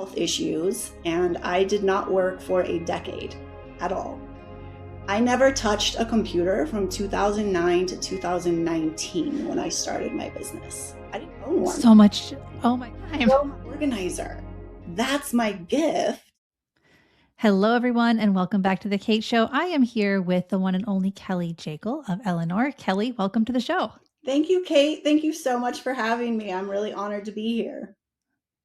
health issues, and I did not work for a decade at all. I never touched a computer from 2009 to 2019 when I started my business. I didn't own one. So much. Oh my time. I'm an organizer. That's my gift. Hello, everyone, and welcome back to The Kate Show. I am here with the one and only Keli Jakel of Elenore. Keli, welcome to the show. Thank you, Kate. Thank you so much for having me. I'm really honored to be here.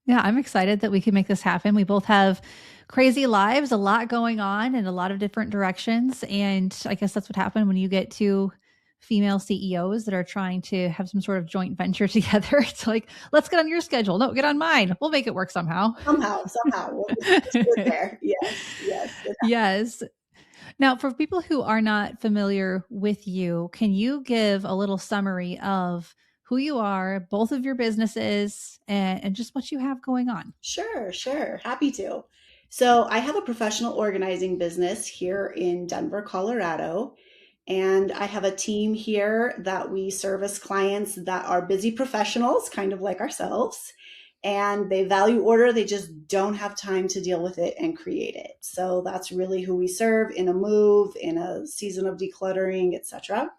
Yeah, I'm excited that we can make this happen. We both have crazy lives, a lot going on in a lot of different directions. And I guess that's what happened when you get two female CEOs that are trying to have some sort of joint venture together. It's like, let's get on your schedule. No, get on mine. We'll make it work somehow. Somehow. We'll just get there. Yes. Now, for people who are not familiar with you, can you give a little summary of who you are, both of your businesses, and just what you have going on? Sure. Happy to. So I have a professional organizing business here in Denver, Colorado. And I have a team here that we service clients that are busy professionals, kind of like ourselves. And they value order. They just don't have time to deal with it and create it. So that's really who we serve in a move, in a season of decluttering, etc.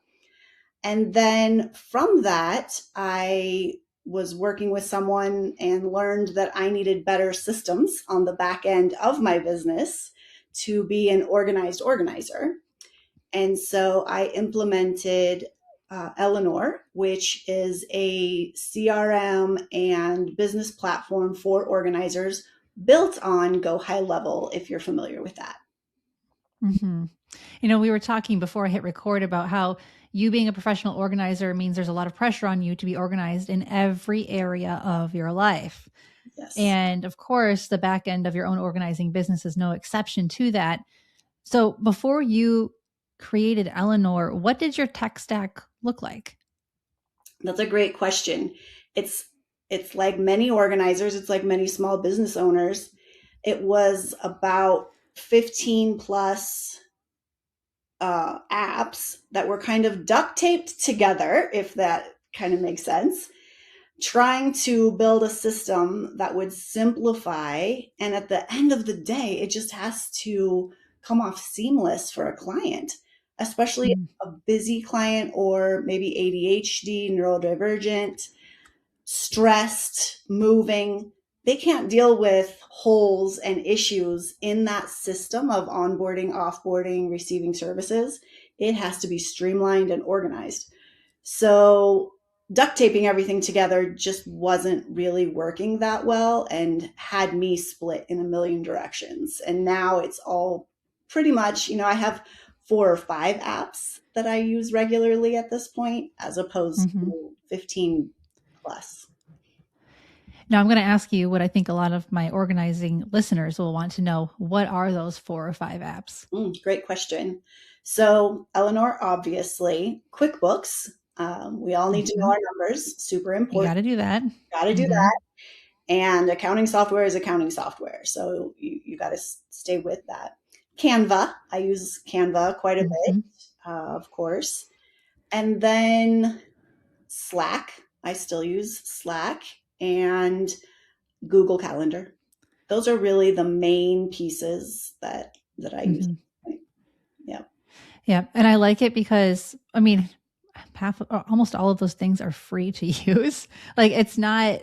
And then from that, I was working with someone and learned that I needed better systems on the back end of my business to be an organized organizer. And so I implemented Elenore, which is a CRM and business platform for organizers built on Go High Level, if you're familiar with that. Mm-hmm. You know, we were talking before I hit record about how you being a professional organizer means there's a lot of pressure on you to be organized in every area of your life. Yes. And of course, the back end of your own organizing business is no exception to that. So before you created Elenore, what did your tech stack look like? That's a great question. It's like many organizers, it's like many small business owners. It was about 15 plus apps that were kind of duct taped together, if that kind of makes sense, trying to build a system that would simplify. And at the end of the day, it just has to come off seamless for a client, especially a busy client or maybe ADHD, neurodivergent, stressed, moving. They can't deal with holes and issues in that system of onboarding, offboarding, receiving services. It has to be streamlined and organized. So duct taping everything together just wasn't really working that well and had me split in a million directions. And now it's all pretty much, I have 4 or 5 apps that I use regularly at this point, as opposed to 15 plus. Now I'm going to ask you what I think a lot of my organizing listeners will want to know. What are those 4 or 5 apps? Great question. So Elenore, obviously, QuickBooks. We all need to know our numbers. Super important. You got to do that. Got to do that. And accounting software is accounting software. So you got to stay with that. Canva. I use Canva quite a bit, of course. And then Slack. I still use Slack. And Google Calendar. Those are really the main pieces that I use. Yeah. And I like it because, almost all of those things are free to use. Like it's not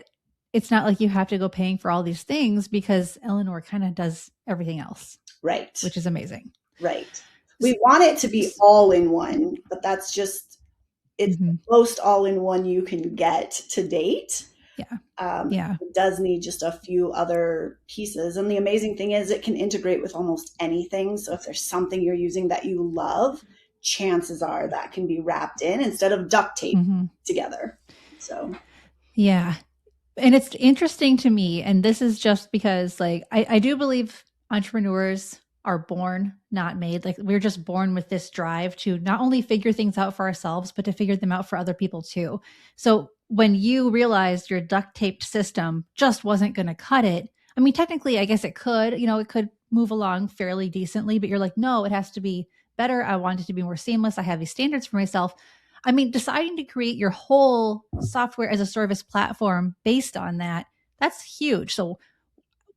like you have to go paying for all these things, because Elenore kind of does everything else. Right. Which is amazing. Right. We want it to be all in one, but that's just, it's the most all in one you can get to date. It does need just a few other pieces. And the amazing thing is it can integrate with almost anything. So if there's something you're using that you love, chances are that can be wrapped in instead of duct tape together. So, yeah. And it's interesting to me, and this is just because I do believe entrepreneurs are born, not made. Like we're just born with this drive to not only figure things out for ourselves, but to figure them out for other people too. So when you realized your duct taped system just wasn't going to cut it, technically, I guess it could, it could move along fairly decently, but you're like, no, it has to be better. I want it to be more seamless. I have these standards for myself. Deciding to create your whole software as a service platform based on that, that's huge. So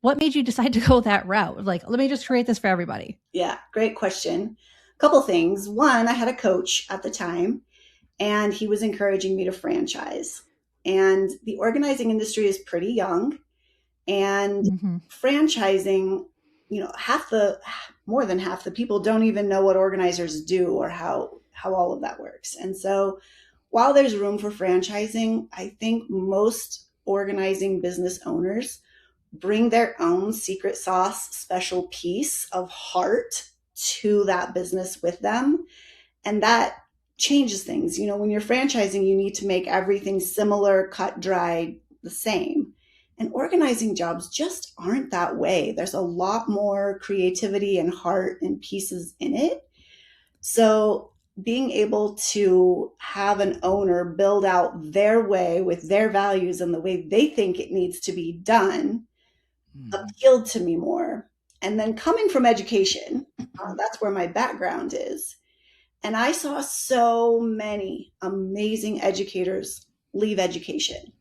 what made you decide to go that route? Like, let me just create this for everybody. Yeah, great question. Couple things. One, I had a coach at the time, and he was encouraging me to franchise. And the organizing industry is pretty young, and Mm-hmm. franchising, more than half the people don't even know what organizers do or how all of that works. And so while there's room for franchising, I think most organizing business owners bring their own secret sauce, special piece of heart to that business with them. And that changes things. When you're franchising, you need to make everything similar, cut, dry, the same. And organizing jobs just aren't that way. There's a lot more creativity and heart and pieces in it. So being able to have an owner build out their way with their values and the way they think it needs to be done appealed to me more. And then coming from education, that's where my background is. And I saw so many amazing educators leave education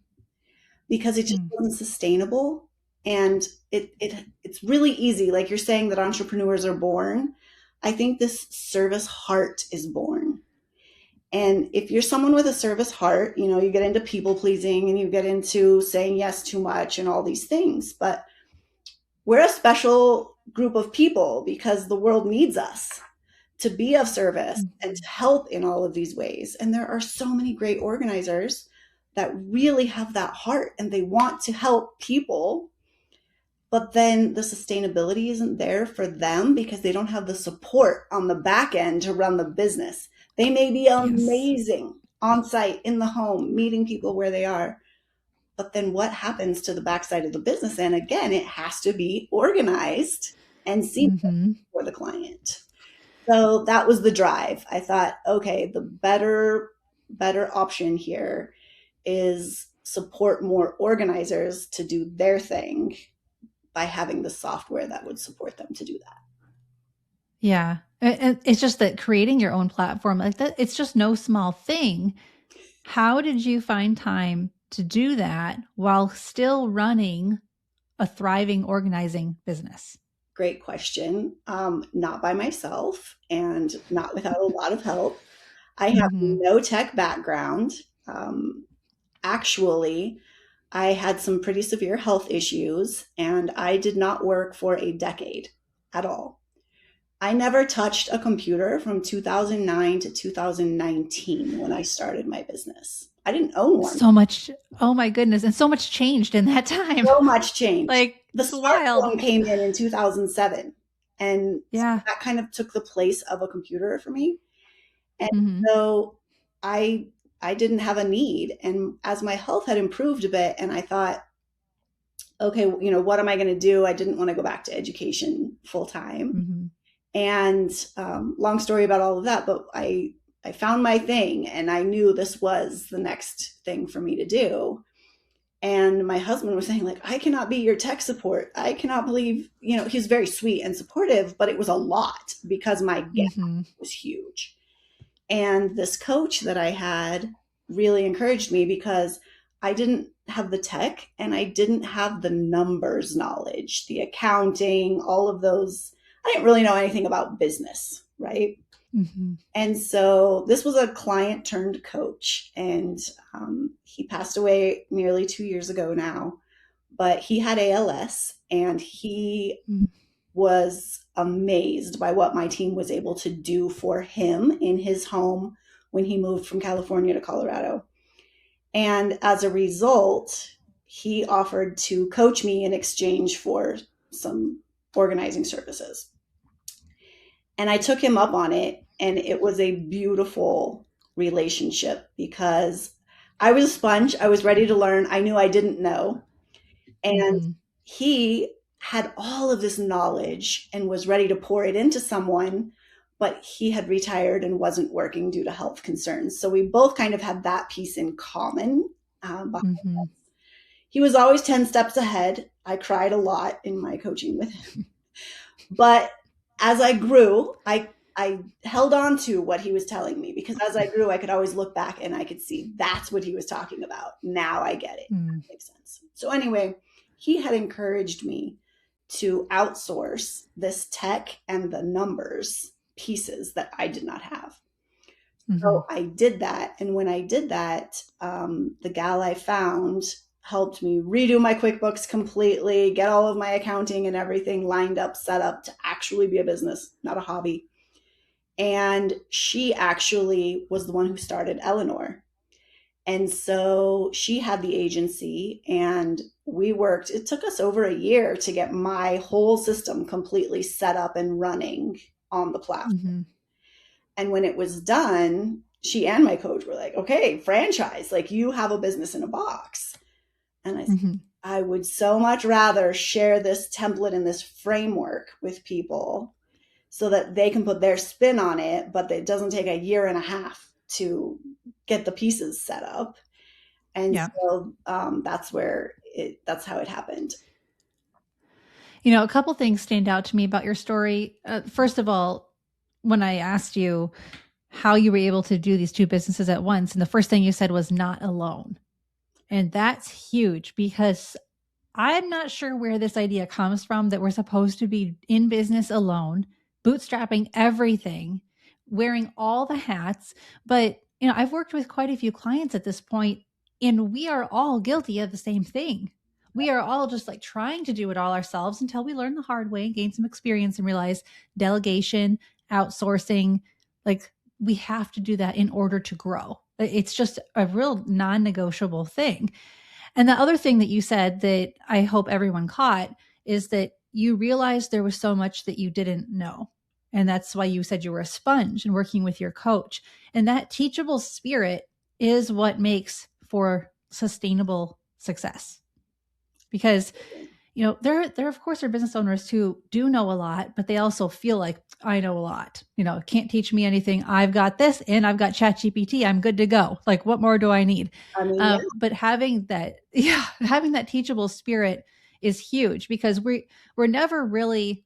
because it just wasn't sustainable. And it's really easy. Like you're saying that entrepreneurs are born. I think this service heart is born. And if you're someone with a service heart, you get into people pleasing and you get into saying yes too much and all these things. But we're a special group of people because the world needs us to be of service and to help in all of these ways. And there are so many great organizers that really have that heart and they want to help people, but then the sustainability isn't there for them because they don't have the support on the back end to run the business. They may be amazing on site in the home, meeting people where they are, but then what happens to the backside of the business? And again, it has to be organized and seamless for the client. So that was the drive. I thought, okay, the better option here is support more organizers to do their thing by having the software that would support them to do that. Yeah. And it's just that creating your own platform like that, it's just no small thing. How did you find time to do that while still running a thriving organizing business? Great question. Not by myself and not without a lot of help. I have no tech background. Actually, I had some pretty severe health issues and I did not work for a decade at all. I never touched a computer from 2009 to 2019 when I started my business. I didn't own one. So much. Oh my goodness. And so much changed in that time. So much changed. Like the smartphone came in 2007. And so that kind of took the place of a computer for me. And so I didn't have a need. And as my health had improved a bit and I thought, okay, what am I going to do? I didn't want to go back to education full time. And long story about all of that, but I found my thing and I knew this was the next thing for me to do. And my husband was saying, like, I cannot be your tech support. I cannot believe, he's very sweet and supportive, but it was a lot because my gap was huge. And this coach that I had really encouraged me because I didn't have the tech and I didn't have the numbers knowledge, the accounting, all of those. I didn't really know anything about business, right? And so this was a client turned coach, and he passed away nearly 2 years ago now, but he had ALS and he was amazed by what my team was able to do for him in his home when he moved from California to Colorado. And as a result, he offered to coach me in exchange for some organizing services. And I took him up on it, and it was a beautiful relationship because I was a sponge. I was ready to learn. I knew I didn't know. And he had all of this knowledge and was ready to pour it into someone, but he had retired and wasn't working due to health concerns. So we both kind of had that piece in common. He was always 10 steps ahead. I cried a lot in my coaching with him. But as I grew, I held on to what he was telling me because as I grew, I could always look back and I could see that's what he was talking about. Now I get it. That makes sense. So anyway, he had encouraged me to outsource this tech and the numbers pieces that I did not have. Mm-hmm. So I did that. And when I did that, the gal I found helped me redo my QuickBooks completely, get all of my accounting and everything lined up, set up to actually be a business, not a hobby. And she actually was the one who started Elenore. And so she had the agency and we worked. It took us over a year to get my whole system completely set up and running on the platform. Mm-hmm. And when it was done, she and my coach were like, okay, franchise, like you have a business in a box. And I said, Mm-hmm. I would so much rather share this template and this framework with people so that they can put their spin on it, but it doesn't take a year and a half to get the pieces set up. And Yeah. so that's how it happened. You know, a couple things stand out to me about your story. First of all, when I asked you how you were able to do these two businesses at once, and the first thing you said was not alone. And that's huge because I'm not sure where this idea comes from that we're supposed to be in business alone, bootstrapping everything, wearing all the hats. But, you know, I've worked with quite a few clients at this point, and we are all guilty of the same thing. We are all just like trying to do it all ourselves until we learn the hard way and gain some experience and realize delegation, outsourcing, like we have to do that in order to grow. It's just a real non negotiable thing. And the other thing that you said that I hope everyone caught is that you realized there was so much that you didn't know. And that's why you said you were a sponge and working with your coach. And that teachable spirit is what makes for sustainable success. Because, you know, there of course are business owners who do know a lot, but they also feel like I know a lot. You know, can't teach me anything. I've got this and I've got ChatGPT. I'm good to go. Like, what more do I need? I mean, yeah. But having that teachable spirit is huge because we're never really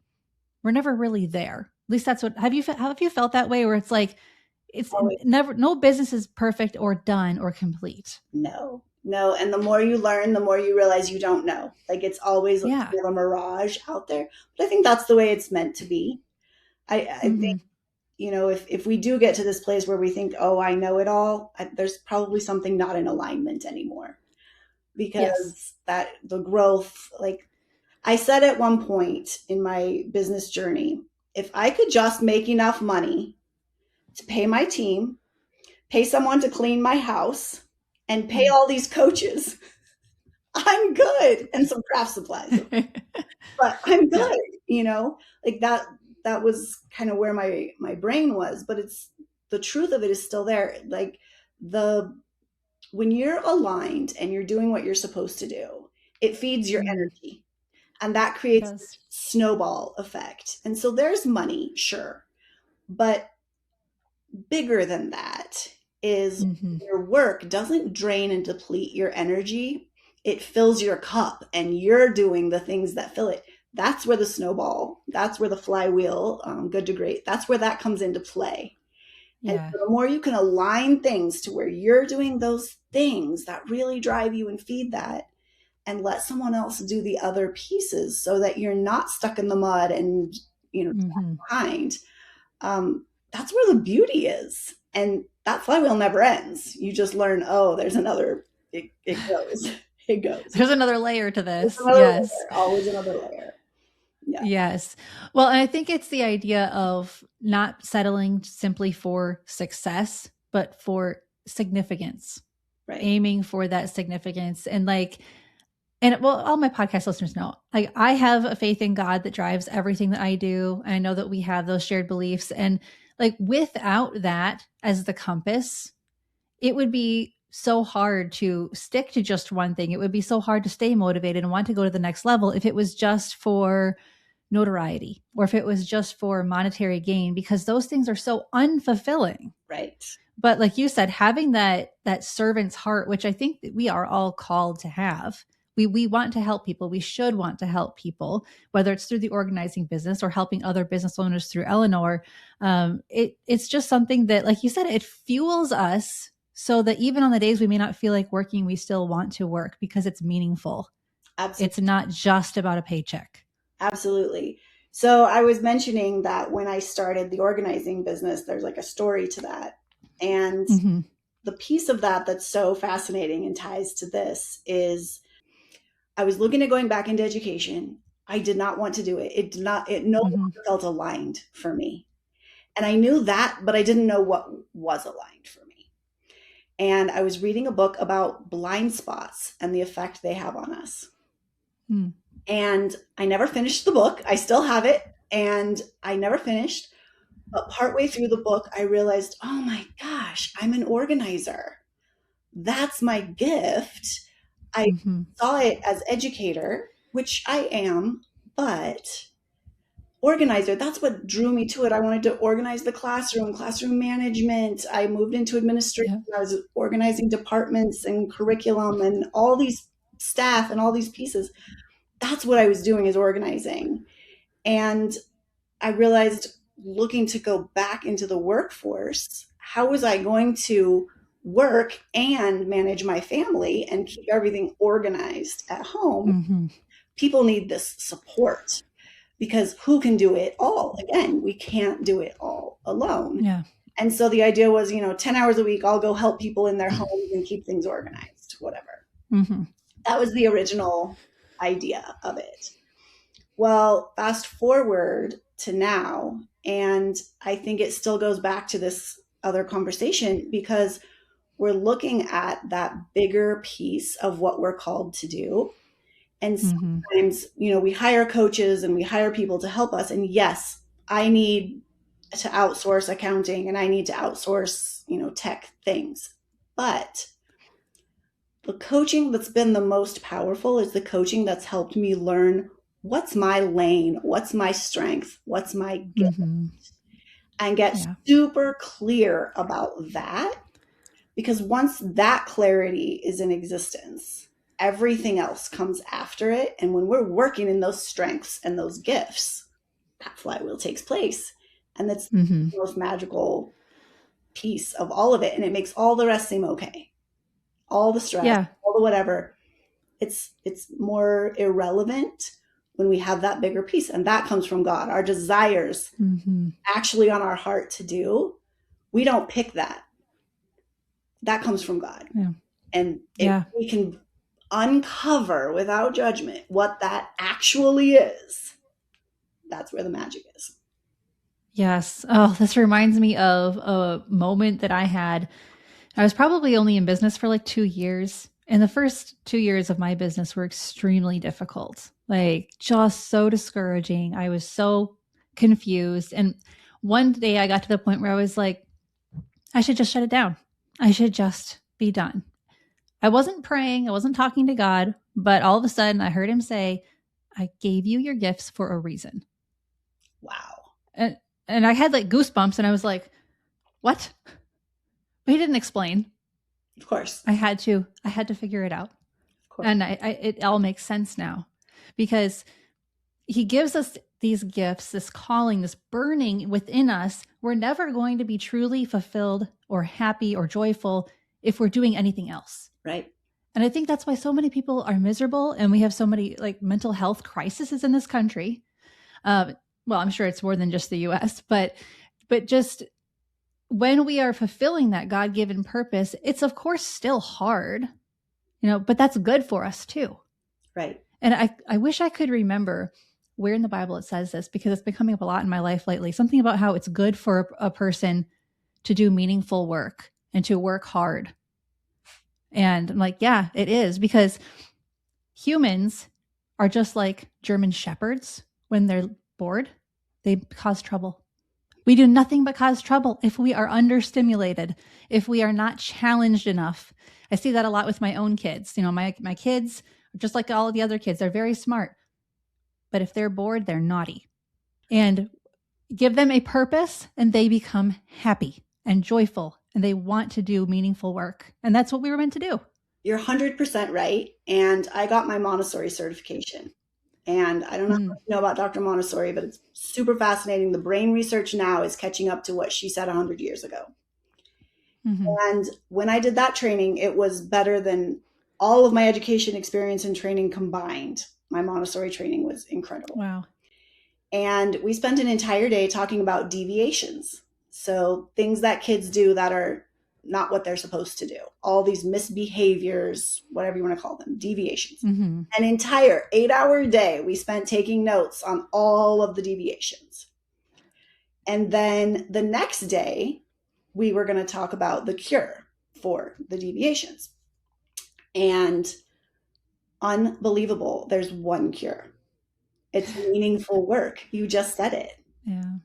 there. At least that's what have you felt that way where it's like it's Always. never no business is perfect or done or complete. No. And the more you learn, the more you realize you don't know. Like it's always kind Yeah. of a mirage out there. But I think that's the way it's meant to be. I think, you know, if we do get to this place where we think, oh, I know it all, there's probably something not in alignment anymore. Because Yes. that the growth, like I said at one point in my business journey, if I could just make enough money to pay my team, pay someone to clean my house, and pay all these coaches, I'm good. And some craft supplies, but I'm Yeah. good, you know, like that was kind of where my brain was, but it's the truth of it is still there. Like when you're aligned and you're doing what you're supposed to do, it feeds your energy and that It creates does. this snowball effect. And so there's money, sure, but bigger than that is your work doesn't drain and deplete your energy. It fills your cup and you're doing the things that fill it. That's where the snowball, that's where the flywheel, good to great, that's where that comes into play. And Yeah. so the more you can align things to where you're doing those things that really drive you and feed that, and let someone else do the other pieces so that you're not stuck in the mud and, you know, behind. That's where the beauty is. And that flywheel never ends. You just learn, oh, there's another, it goes. It goes. There's another layer to There's this. another Yes. layer, always another layer. Yeah. Yes. Well, and I think it's the idea of not settling simply for success, but for significance, Right. aiming for that significance. And well, all my podcast listeners know, like I have a faith in God that drives everything that I do. And I know that we have those shared beliefs. And like without that as the compass, it would be so hard to stick to just one thing. It would be so hard to stay motivated and want to go to the next level if it was just for notoriety or if it was just for monetary gain, because those things are so unfulfilling. Right. But like you said, having that servant's heart, which I think that we are all called to have. We want to help people. We should want to help people, whether it's through the organizing business or helping other business owners through Elenore. It's just something that, like you said, it fuels us so that even on the days we may not feel like working, we still want to work because it's meaningful. Absolutely. It's not just about a paycheck. Absolutely. So I was mentioning that when I started the organizing business, there's like a story to that. And Mm-hmm. the piece of that that's so fascinating and ties to this is I was looking at going back into education. I did not want to do it. It no Mm-hmm. longer felt aligned for me. And I knew that, but I didn't know what was aligned for me. And I was reading a book about blind spots and the effect they have on us. Mm. And I never finished the book. I still have it, and I never finished. But partway through the book, I realized, oh my gosh, I'm an organizer. That's my gift. I Mm-hmm. saw it as educator, which I am, but organizer, that's what drew me to it. I wanted to organize the classroom management. I moved into administration. Yeah. I was organizing departments and curriculum and all these staff and all these pieces. That's what I was doing, is organizing. And I realized, looking to go back into the workforce, how was I going to work and manage my family and keep everything organized at home? Mm-hmm. People need this support, because who can do it all? Again, we can't do it all alone. Yeah. And so the idea was, 10 hours a week, I'll go help people in their homes and keep things organized, whatever. Mm-hmm. That was the original idea of it. Well, fast forward to now, and I think it still goes back to this other conversation, because we're looking at that bigger piece of what we're called to do. And Mm-hmm. sometimes, we hire coaches and we hire people to help us. And yes, I need to outsource accounting and I need to outsource, tech things. But the coaching that's been the most powerful is the coaching that's helped me learn what's my lane, what's my strength, what's my gift, Mm-hmm. and get Yeah. super clear about that. Because once that clarity is in existence, everything else comes after it. And when we're working in those strengths and those gifts, that flywheel takes place. And that's Mm-hmm. the most magical piece of all of it. And it makes all the rest seem okay. All the stress, Yeah. all the whatever. It's more irrelevant when we have that bigger piece. And that comes from God. Our desires Mm-hmm. actually on our heart to do, we don't pick that. That comes from God. Yeah. And if Yeah. we can uncover without judgment what that actually is, that's where the magic is. Yes. Oh, this reminds me of a moment that I had. I was probably only in business for like 2 years. And the first 2 years of my business were extremely difficult, like just so discouraging. I was so confused. And one day I got to the point where I was like, I should just shut it down. I should just be done. I wasn't praying, I wasn't talking to God, but all of a sudden I heard him say, I gave you your gifts for a reason. Wow. And I had like goosebumps and I was like, what? But he didn't explain. Of course. I had to figure it out. Of course. And it all makes sense now, because he gives us these gifts, this calling, this burning within us. We're never going to be truly fulfilled or happy or joyful if we're doing anything else. Right. And I think that's why so many people are miserable, and we have so many like mental health crises in this country. Well, I'm sure it's more than just the US, but just when we are fulfilling that God-given purpose, it's of course still hard, but that's good for us too. Right. And I wish I could remember where in the Bible it says this, because it's been coming up a lot in my life lately. Something about how it's good for a person to do meaningful work and to work hard. And I'm like, yeah, it is, because humans are just like German shepherds. When they're bored, they cause trouble. We do nothing but cause trouble if we are understimulated, if we are not challenged enough. I see that a lot with my own kids. My kids are just like all of the other kids. They're very smart. But if they're bored, they're naughty. And give them a purpose and they become happy and joyful and they want to do meaningful work. And that's what we were meant to do. You're 100% right. And I got my Montessori certification. And I don't know if you know about Dr. Montessori, but it's super fascinating. The brain research now is catching up to what she said 100 years ago. Mm-hmm. And when I did that training, it was better than all of my education experience and training combined. My Montessori training was incredible. Wow. And we spent an entire day talking about deviations. So things that kids do that are not what they're supposed to do. All these misbehaviors, whatever you want to call them, deviations. Mm-hmm. An entire 8-hour day we spent taking notes on all of the deviations. And then the next day, we were going to talk about the cure for the deviations. And unbelievable, there's one cure. It's meaningful work. You just said it. Yeah.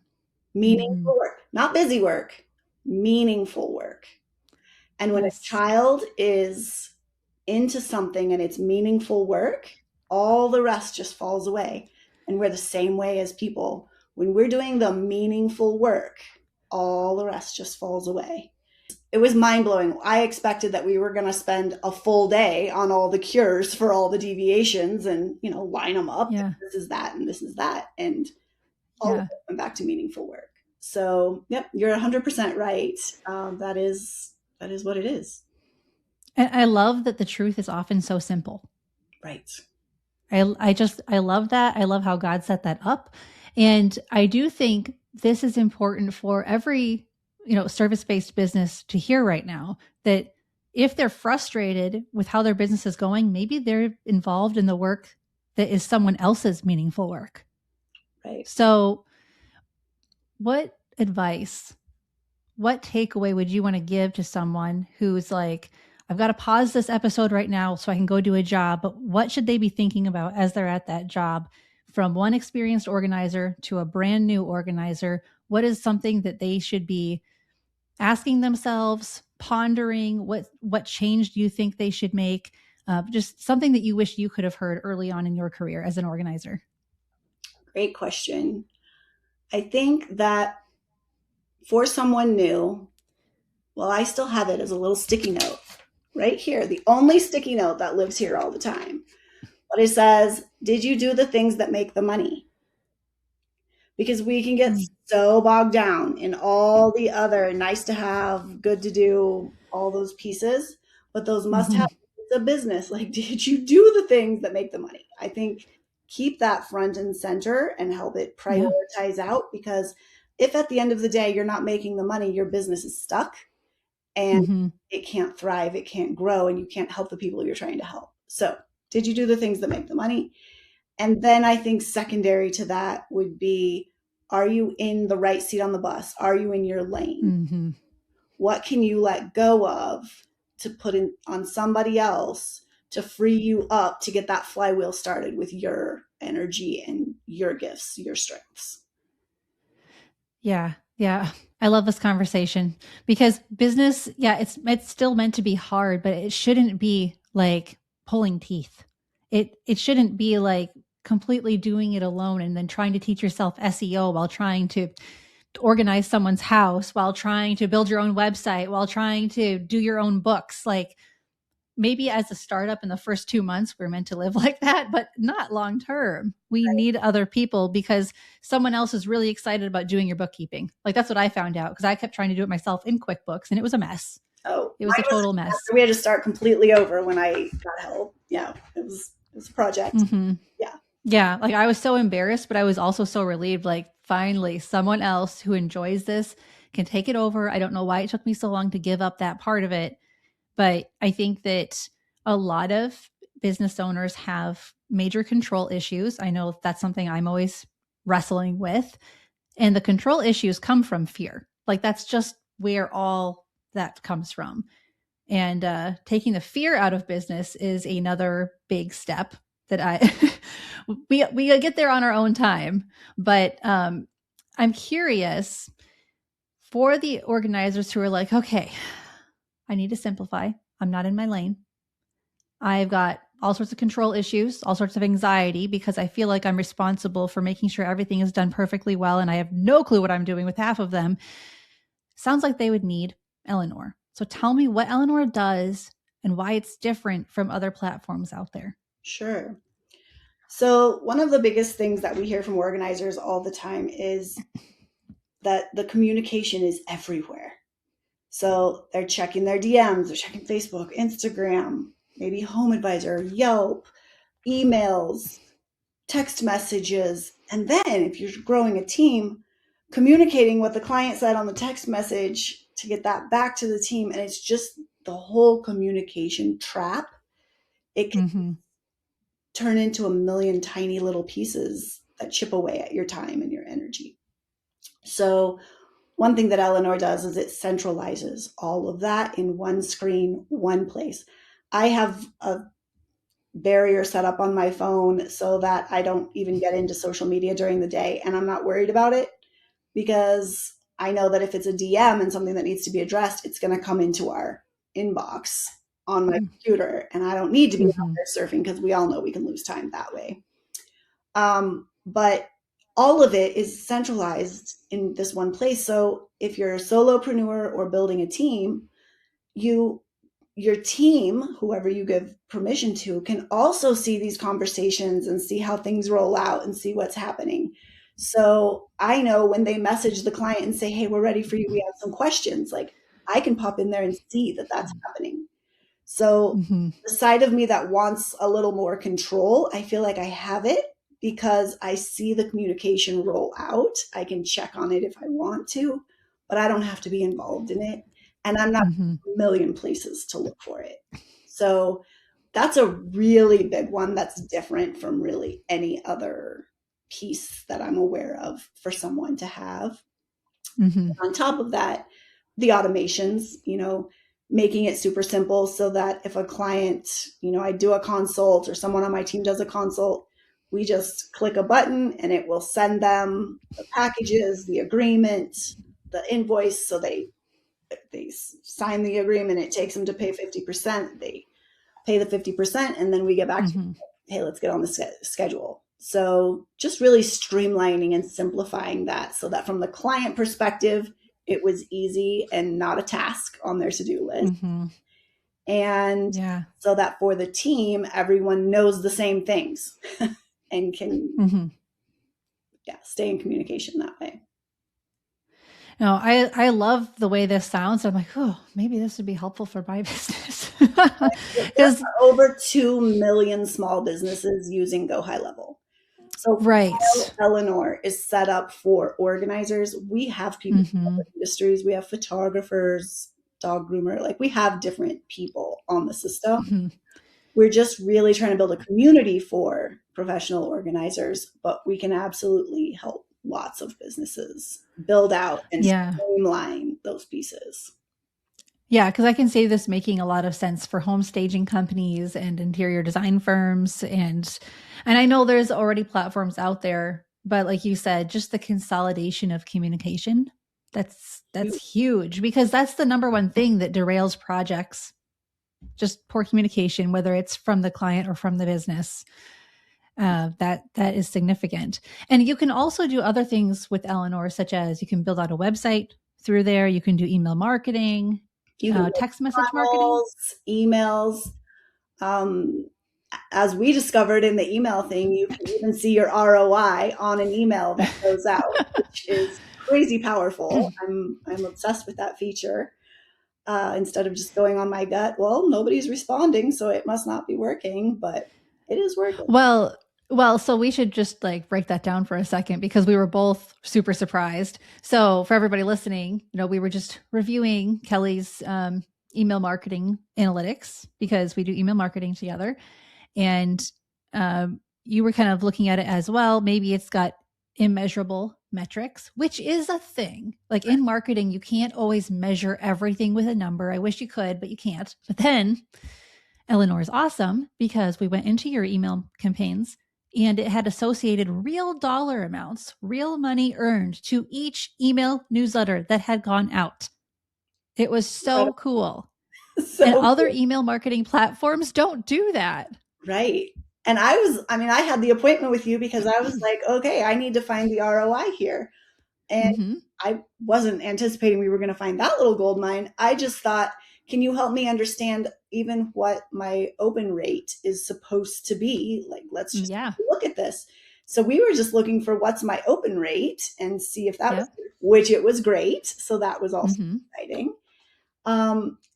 Meaningful work, not busy work, meaningful work. And when Yes. a child is into something and it's meaningful work, all the rest just falls away. And we're the same way as people. When we're doing the meaningful work, all the rest just falls away. It was mind-blowing. I expected that we were going to spend a full day on all the cures for all the deviations and, line them up. Yeah. This is that and this is that. And all Yeah. of it went back to meaningful work. So, yep, you're 100% right. That is what it is. And I love that the truth is often so simple. Right. I love that. I love how God set that up. And I do think this is important for every, service-based business to hear right now, that if they're frustrated with how their business is going, maybe they're involved in the work that is someone else's meaningful work. Right. So what advice, what takeaway would you want to give to someone who's like, I've got to pause this episode right now so I can go do a job, but what should they be thinking about as they're at that job? From one experienced organizer to a brand new organizer, what is something that they should be asking themselves, pondering? What change do you think they should make? Just something that you wish you could have heard early on in your career as an organizer. Great question. I think that for someone new, well, I still have it as a little sticky note right here, the only sticky note that lives here all the time. But it says, did you do the things that make the money? Because we can get so bogged down in all the other nice to have, good to do, all those pieces, but those must have a business. Like, did you do the things that make the money? I think keep that front and center and help it prioritize out, because if at the end of the day you're not making the money, your business is stuck and it can't thrive, it can't grow, and you can't help the people you're trying to help. So did you do the things that make the money? And then I think secondary to that would be, are you in the right seat on the bus? Are you in your lane? What can you let go of to put in on somebody else to free you up to get that flywheel started with your energy and your gifts, your strengths? Yeah. Yeah. I love this conversation because business, it's still meant to be hard, but it shouldn't be like pulling teeth. It shouldn't be like completely doing it alone and then trying to teach yourself SEO while trying to organize someone's house, while trying to build your own website, while trying to do your own books. Like maybe as a startup in the first 2 months, we're meant to live like that, but not long term. We need other people because someone else is really excited about doing your bookkeeping. Like that's what I found out because I kept trying to do it myself in QuickBooks and it was a mess. Oh, it was a total mess. We had to start completely over when I got help. Yeah, it was a project. Yeah. Like I was so embarrassed, but I was also so relieved. Like finally, someone else who enjoys this can take it over. I don't know why it took me so long to give up that part of it. But I think that a lot of business owners have major control issues. I know that's something I'm always wrestling with. And the control issues come from fear. Like that's just where all that comes from. And taking the fear out of business is another big step that we get there on our own time. But I'm curious for the organizers who are like, okay, I need to simplify. I'm not in my lane. I've got all sorts of control issues, all sorts of anxiety because I feel like I'm responsible for making sure everything is done perfectly well. And I have no clue what I'm doing with half of them. Sounds like they would need Elenore. So tell me what Elenore does and why it's different from other platforms out there. Sure. So one of the biggest things that we hear from organizers all the time is that the communication is everywhere. So they're checking their DMs, they're checking Facebook, Instagram, maybe Home Advisor, Yelp, emails, text messages. And then if you're growing a team, communicating what the client said on the text message to get that back to the team. And it's just the whole communication trap. It can Mm-hmm. turn into a million tiny little pieces that chip away at your time and your energy. So one thing that Elenore does is it centralizes all of that in one screen, one place. I have a barrier set up on my phone so that I don't even get into social media during the day, and I'm not worried about it because I know that if it's a DM and something that needs to be addressed, it's going to come into our inbox on my computer, and I don't need to be out Mm-hmm. there surfing because we all know we can lose time that way. But all of it is centralized in this one place. So if you're a solopreneur or building a team, you your team, whoever you give permission to, can also see these conversations and see how things roll out and see what's happening. So I know when they message the client and say, "Hey, we're ready for you. We have some questions." Like I can pop in there and see that that's happening. So Mm-hmm. the side of me that wants a little more control, I feel like I have it because I see the communication roll out. I can check on it if I want to, but I don't have to be involved in it. And I'm not Mm-hmm. a million places to look for it. So that's a really big one that's different from really any other piece that I'm aware of for someone to have. Mm-hmm. On top of that, the automations, making it super simple so that if a client, I do a consult or someone on my team does a consult, we just click a button and it will send them the packages, the agreement, the invoice. So they sign the agreement. It takes them to pay 50%. They pay the 50%, and then we get back to, Mm-hmm. hey, let's get on the schedule. So just really streamlining and simplifying that so that from the client perspective, it was easy and not a task on their to-do list. Mm-hmm. And Yeah. so that for the team, everyone knows the same things and can Mm-hmm. stay in communication that way. No, I love the way this sounds. I'm like, oh, maybe this would be helpful for my business. There Because are over 2 million small businesses using Go High Level. So right. while Elenore is set up for organizers, we have people from Mm-hmm. other industries. We have photographers, dog groomer, like we have different people on the system. Mm-hmm. We're just really trying to build a community for professional organizers, but we can absolutely help lots of businesses build out and Yeah. streamline those pieces. Yeah, because I can see this making a lot of sense for home staging companies and interior design firms, and I know there's already platforms out there, but like you said, just the consolidation of communication, that's huge because that's the number one thing that derails projects. Just poor communication, whether it's from the client or from the business. That is significant. And you can also do other things with Elenore, such as you can build out a website through there. You can do email marketing, You can make text message marketing. funnels, emails. Um, as we discovered in the email thing, you can even see your ROI on an email that goes out, which is crazy powerful. I'm obsessed with that feature. Instead of just going on my gut, well, nobody's responding, so it must not be working, but it is working. Well, so we should just like break that down for a second because we were both super surprised. So for everybody listening, we were just reviewing Keli's email marketing analytics because we do email marketing together, and you were kind of looking at it as well. Maybe it's got immeasurable metrics, which is a thing. Like in marketing, you can't always measure everything with a number. I wish you could, but you can't. But then Elenore is awesome because we went into your email campaigns and it had associated real dollar amounts, real money earned to each email newsletter that had gone out. It was so cool. And So other email marketing platforms don't do that. right. And I had the appointment with you because I was like, okay, I need to find the ROI here. And Mm-hmm. I wasn't anticipating we were going to find that little gold mine. I just thought, can you help me understand even what my open rate is supposed to be? Like, let's just Yeah. look at this. So we were just looking for what's my open rate and see if that was, Yep. which it was great. So that was also Mm-hmm. exciting.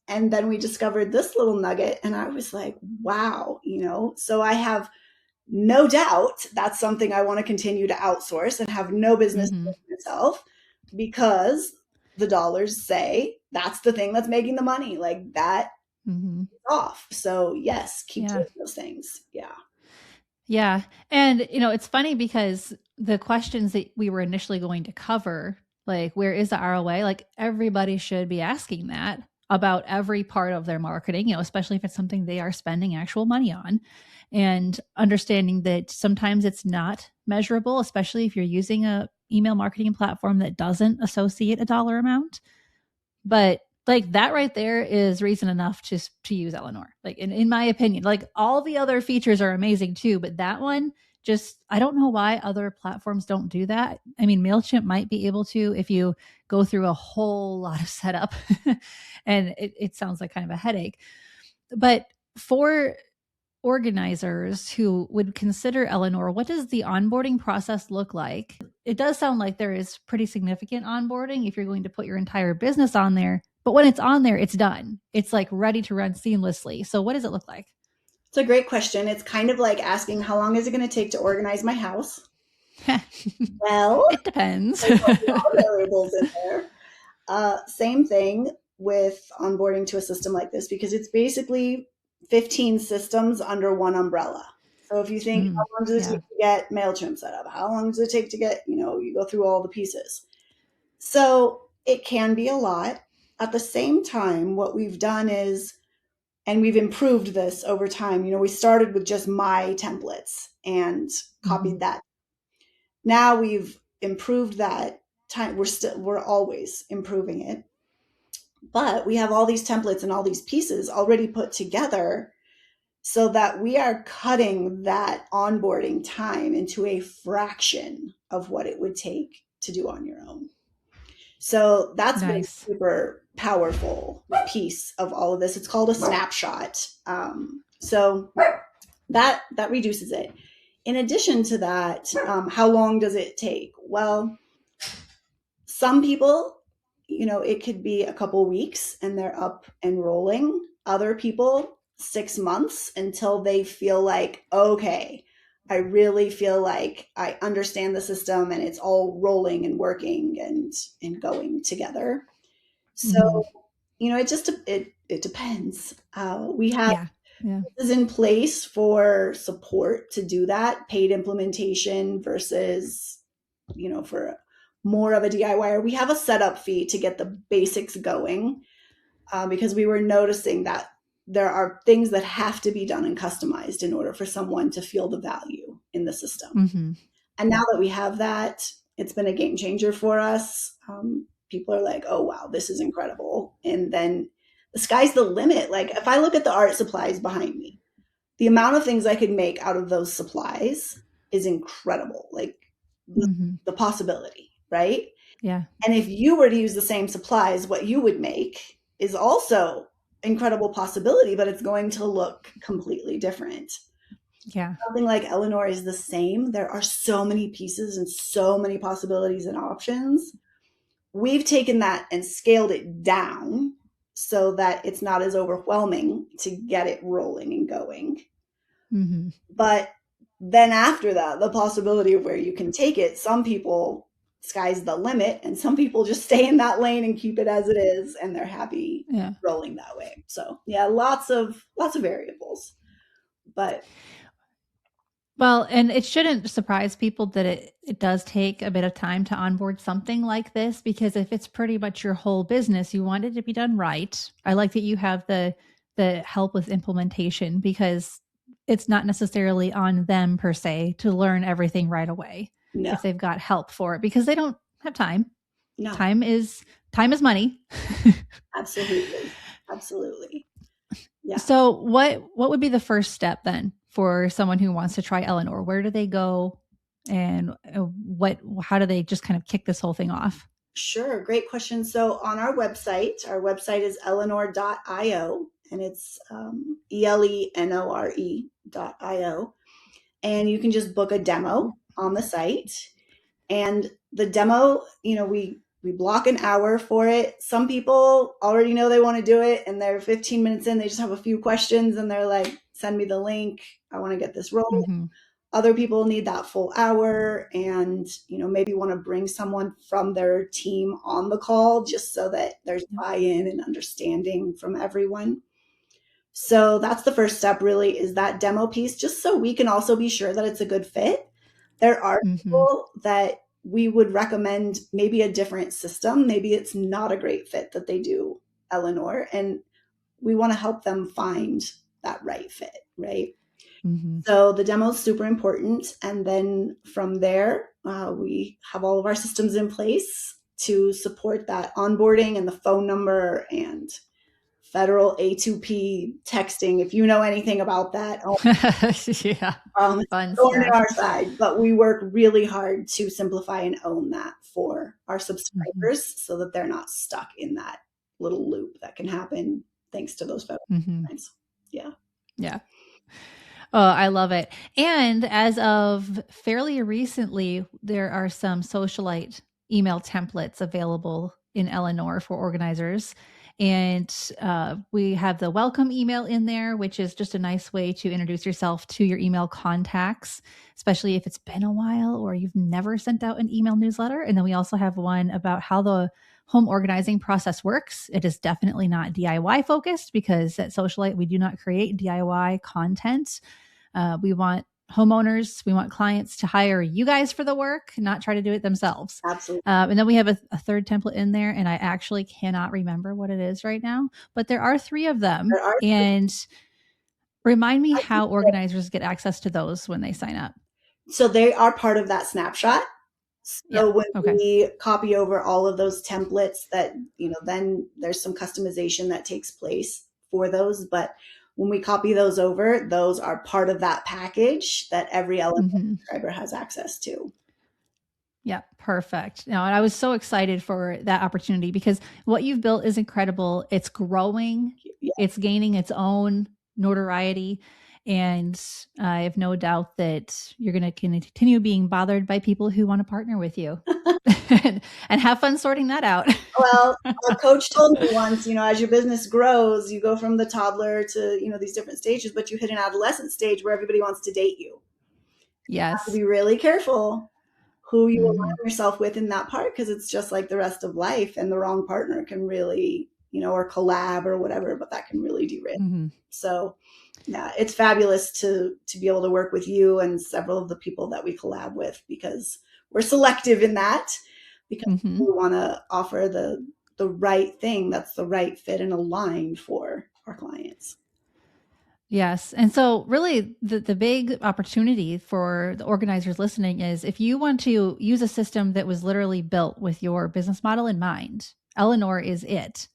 And then we discovered this little nugget and I was like, wow, so I have No doubt that's something I want to continue to outsource and have no business Mm-hmm. doing myself, because the dollars say that's the thing that's making the money. Like that Mm-hmm. off. So yes, keep Yeah. doing those things. Yeah. Yeah. And, it's funny because the questions that we were initially going to cover, like, where is the ROI? Like, everybody should be asking that about every part of their marketing, especially if it's something they are spending actual money on, and understanding that sometimes it's not measurable, especially if you're using a email marketing platform that doesn't associate a dollar amount. But like that right there is reason enough to use Elenore. Like in my opinion, like all the other features are amazing too, but that one just, I don't know why other platforms don't do that. I mean, MailChimp might be able to if you go through a whole lot of setup and it sounds like kind of a headache. But for organizers who would consider Elenore, what does the onboarding process look like? It does sound like there is pretty significant onboarding if you're going to put your entire business on there. But when it's on there, it's done. It's like ready to run seamlessly. So what does it look like? It's a great question. It's kind of like asking, how long is it going to take to organize my house? Well, It depends. there's a lot of variables in there. Same thing with onboarding to a system like this, because it's basically 15 systems under one umbrella. So if you think, how long does it take Yeah. to get MailChimp set up? How long does it take to get, you go through all the pieces. So it can be a lot. At the same time, what we've done is, and we've improved this over time, we started with just my templates and Mm-hmm. copied that. Now we've improved that time. We're always improving it, but we have all these templates and all these pieces already put together so that we are cutting that onboarding time into a fraction of what it would take to do on your own. So that's been a Nice. super powerful piece of all of this. It's called a snapshot. So that reduces it. In addition to that, how long does it take? Well, some people, it could be a couple weeks and they're up and rolling. Other people, 6 months until they feel like, okay, I really feel like I understand the system and it's all rolling and working and going together. Mm-hmm. So, it depends. We have Yeah. Yeah. is in place for support to do that, paid implementation versus, for more of a DIY. We have a setup fee to get the basics going, because we were noticing that there are things that have to be done and customized in order for someone to feel the value in the system. Mm-hmm. And now Yeah. that we have that, it's been a game changer for us. People are like, oh, wow, this is incredible. And then the sky's the limit. Like, if I look at the art supplies behind me, the amount of things I could make out of those supplies is incredible. Like, Mm-hmm. the possibility, right? Yeah. And if you were to use the same supplies, what you would make is also incredible possibility, but it's going to look completely different. Yeah. Something like Elenore is the same. There are so many pieces and so many possibilities and options. We've taken that and scaled it down so that it's not as overwhelming to get it rolling and going. Mm-hmm. But then after that, the possibility of where you can take it, some people, sky's the limit, and some people just stay in that lane and keep it as it is, and they're happy Yeah. rolling that way. So yeah, lots of variables. But Well, and it shouldn't surprise people that it does take a bit of time to onboard something like this, because if it's pretty much your whole business, you want it to be done right. I like that you have the help with implementation, because it's not necessarily on them per se to learn everything right away no, if they've got help for it, because they don't have time. no, Time is money. absolutely, absolutely. Yeah. So what would be the first step then for someone who wants to try Elenore? Where do they go, and how do they just kind of kick this whole thing off? Sure, great question. So on our website is elenore.io, and it's elenore.io. And you can just book a demo on the site. And the demo, we block an hour for it. Some people already know they want to do it, and they're 15 minutes in, they just have a few questions and they're like, send me the link. I want to get this rolling. Mm-hmm. other people need that full hour, and maybe want to bring someone from their team on the call just so that there's buy-in and understanding from everyone. So that's the first step, really, is that demo piece, just so we can also be sure that it's a good fit. There are Mm-hmm. people that we would recommend maybe a different system. Maybe it's not a great fit that they do Elenore, and we want to help them find that right fit, right? Mm-hmm. So the demo is super important. And then from there, we have all of our systems in place to support that onboarding and the phone number and federal A2P texting. If you know anything about that, Yeah. it's Fun going on stuff. our side. But we work really hard to simplify and own that for our Mm-hmm. subscribers so that they're not stuck in that little loop that can happen thanks to those federal Mm-hmm. guidelines. Yeah. Yeah. Oh, I love it. And as of fairly recently, there are some Socialite email templates available in Elenore for organizers. And we have the welcome email in there, which is just a nice way to introduce yourself to your email contacts, especially if it's been a while or you've never sent out an email newsletter. And then we also have one about how the home organizing process works. It is definitely not DIY focused because at Socialite, we do not create DIY content. We want homeowners, we want clients to hire you guys for the work, not try to do it themselves. Absolutely. And then we have a third template in there, and I actually cannot remember what it is right now, but there are 3 of them. There are, And remind me I think, how organizers get access to those when they sign up. so they are part of that snapshot. Yeah. So when Okay. we copy over all of those templates, that, then there's some customization that takes place for those. But when we copy those over, those are part of that package that every Element Mm-hmm. subscriber has access to. Yeah, perfect. No, and I was so excited for that opportunity because what you've built is incredible. It's growing, Yeah. it's gaining its own notoriety. And I have no doubt that you're going to continue being bothered by people who want to partner with you and have fun sorting that out. Well, a coach told me once, as your business grows, you go from the toddler to, these different stages, but you hit an adolescent stage where everybody wants to date you. You have to Yes. be really careful who you Mm-hmm. align yourself with in that part, because it's just like the rest of life, and the wrong partner can really, or collab or whatever, but that can really derail. Mm-hmm. So yeah, it's fabulous to be able to work with you and several of the people that we collab with, because we're selective in that, because Mm-hmm. we want to offer the right thing that's the right fit and aligned for our clients. Yes. And so, really, the big opportunity for the organizers listening is if you want to use a system that was literally built with your business model in mind, Elenore is it.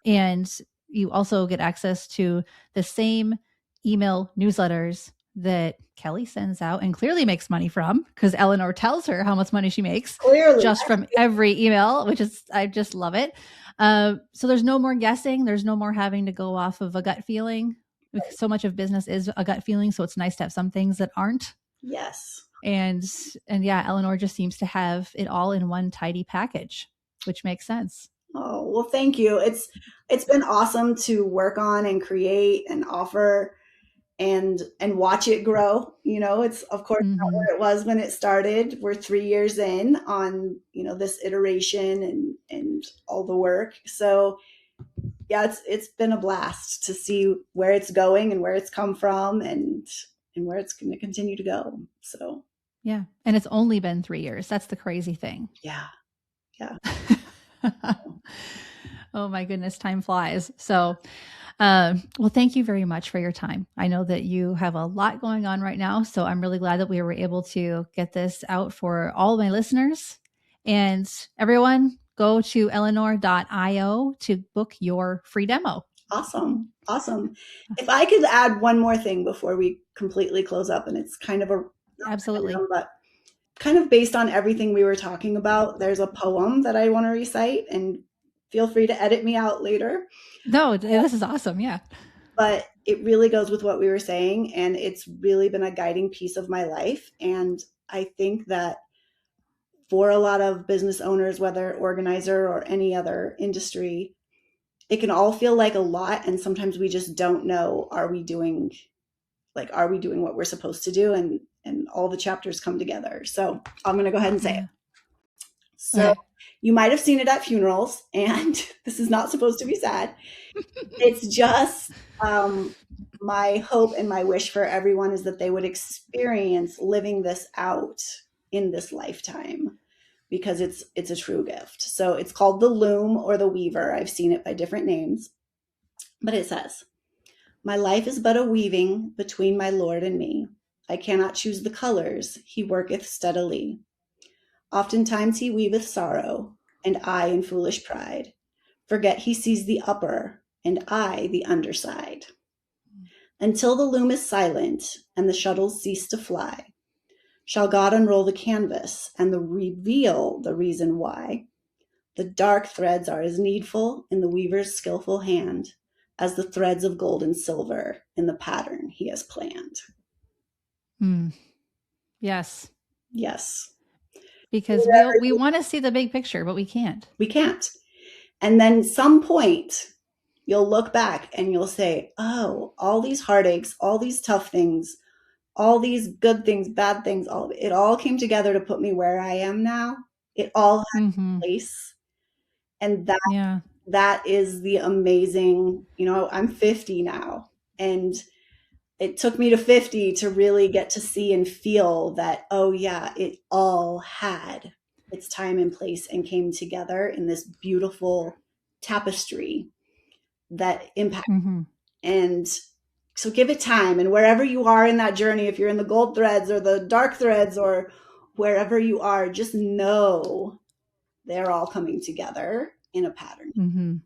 And you also get access to the same email newsletters that Keli sends out and clearly makes money from because Elenore tells her how much money she makes Clearly. just from every email, which is, I just love it. So there's no more guessing. There's no more having to go off of a gut feeling. So much of business is a gut feeling. So it's nice to have some things that aren't. Yes. And yeah, Elenore just seems to have it all in one tidy package, which makes sense. Oh, well, thank you. It's been awesome to work on and create and offer and watch it grow. It's of course not Mm-hmm. where it was when it started. We're 3 years in on, this iteration and all the work. So yeah, it's been a blast to see where it's going and where it's come from, and where it's going to continue to go. So Yeah. And it's only been 3 years. That's the crazy thing. yeah. Yeah. Oh my goodness, time flies. So, well, thank you very much for your time. I know that you have a lot going on right now. So I'm really glad that we were able to get this out for all my listeners. And everyone, go to Elenore.io to book your free demo. Awesome. Awesome. If I could add one more thing before we completely close up, and it's kind of a Absolutely. but kind of based on everything we were talking about, there's a poem that I want to recite, and feel free to edit me out later. No, this is awesome. Yeah. But it really goes with what we were saying, and it's really been a guiding piece of my life. And I think that for a lot of business owners, whether organizer or any other industry, it can all feel like a lot, and sometimes we just don't know, are we doing what we're supposed to do? And and all the chapters come together. So I'm going to go ahead and say it. So Okay. you might have seen it at funerals, and this is not supposed to be sad. It's just my hope and my wish for everyone is that they would experience living this out in this lifetime, because it's a true gift. So it's called the loom or the weaver. I've seen it by different names, but it says, "My life is but a weaving between my Lord and me. I cannot choose the colors, he worketh steadily. Oftentimes he weaveth sorrow, and I in foolish pride forget he sees the upper, and I the underside. Until the loom is silent, and the shuttles cease to fly, shall God unroll the canvas, and reveal the reason why. The dark threads are as needful in the weaver's skillful hand as the threads of gold and silver in the pattern he has planned." Yes. Yes. Because we want to see the big picture, but we can't. We can't. And then some point, you'll look back and you'll say, oh, all these heartaches, all these tough things, all these good things, bad things, it all came together to put me where I am now. It all had a place. And that is the amazing, I'm 50 now, and it took me to 50 to really get to see and feel that, oh yeah, it all had its time and place and came together in this beautiful tapestry that impacts. And so give it time, and wherever you are in that journey, if you're in the gold threads or the dark threads or wherever you are, just know they're all coming together in a pattern. And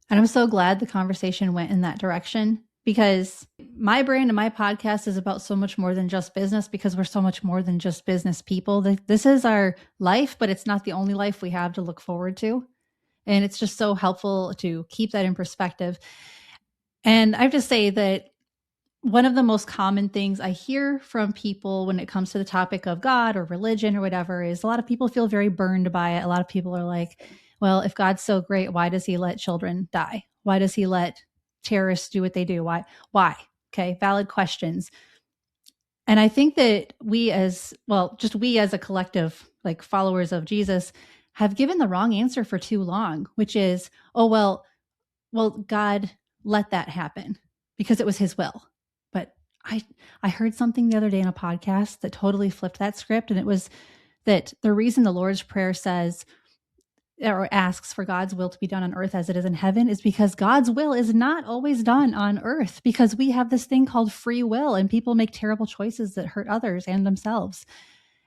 I'm so glad the conversation went in that direction, because my brand and my podcast is about so much more than just business, because we're so much more than just business people. This is our life, but it's not the only life we have to look forward to. And it's just so helpful to keep that in perspective. And I have to say that one of the most common things I hear from people when it comes to the topic of God or religion or whatever is a lot of people feel very burned by it. A lot of people are like, well, if God's so great, why does he let children die? Why does he let terrorists do what they do? Why? Okay, valid questions. And I think that we as a collective, like followers of Jesus, have given the wrong answer for too long, which is, oh, well, God let that happen because it was his will. But I heard something the other day in a podcast that totally flipped that script. And it was that the reason the Lord's Prayer says or asks for God's will to be done on earth as it is in heaven is because God's will is not always done on earth, because we have this thing called free will, and people make terrible choices that hurt others and themselves.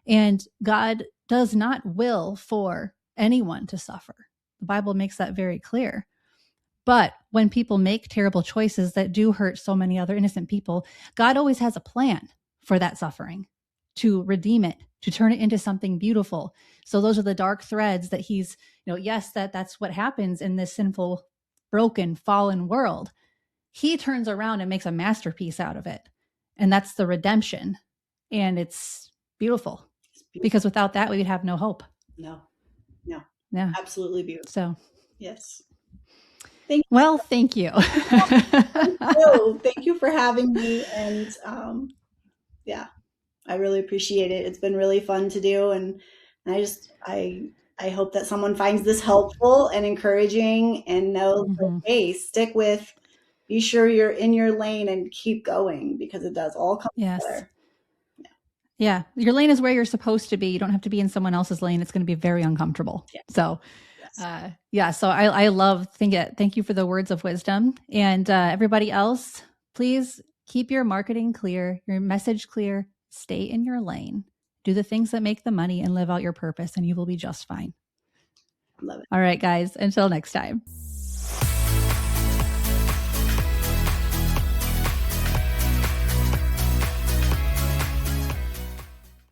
And God does not will for anyone to suffer. The Bible makes that very clear. But when people make terrible choices that do hurt so many other innocent people, God always has a plan for that suffering, to redeem it, to turn it into something beautiful. So those are the dark threads that he's, yes, that's what happens in this sinful, broken, fallen world. He turns around and makes a masterpiece out of it. And that's the redemption. And it's beautiful. Because without that, we would have no hope. No. Yeah. Absolutely beautiful. So, yes. Thank you. Thank you for having me. And I really appreciate it. It's been really fun to do. And I hope that someone finds this helpful and encouraging and knows, hey, be sure you're in your lane and keep going, because it does all come together. Yeah. Your lane is where you're supposed to be. You don't have to be in someone else's lane. It's going to be very uncomfortable. Yeah. So, so I thank you for the words of wisdom. And everybody else, please keep your marketing clear, your message clear, stay in your lane, do the things that make the money, and live out your purpose, and you will be just fine. Love it. All right, guys, until next time.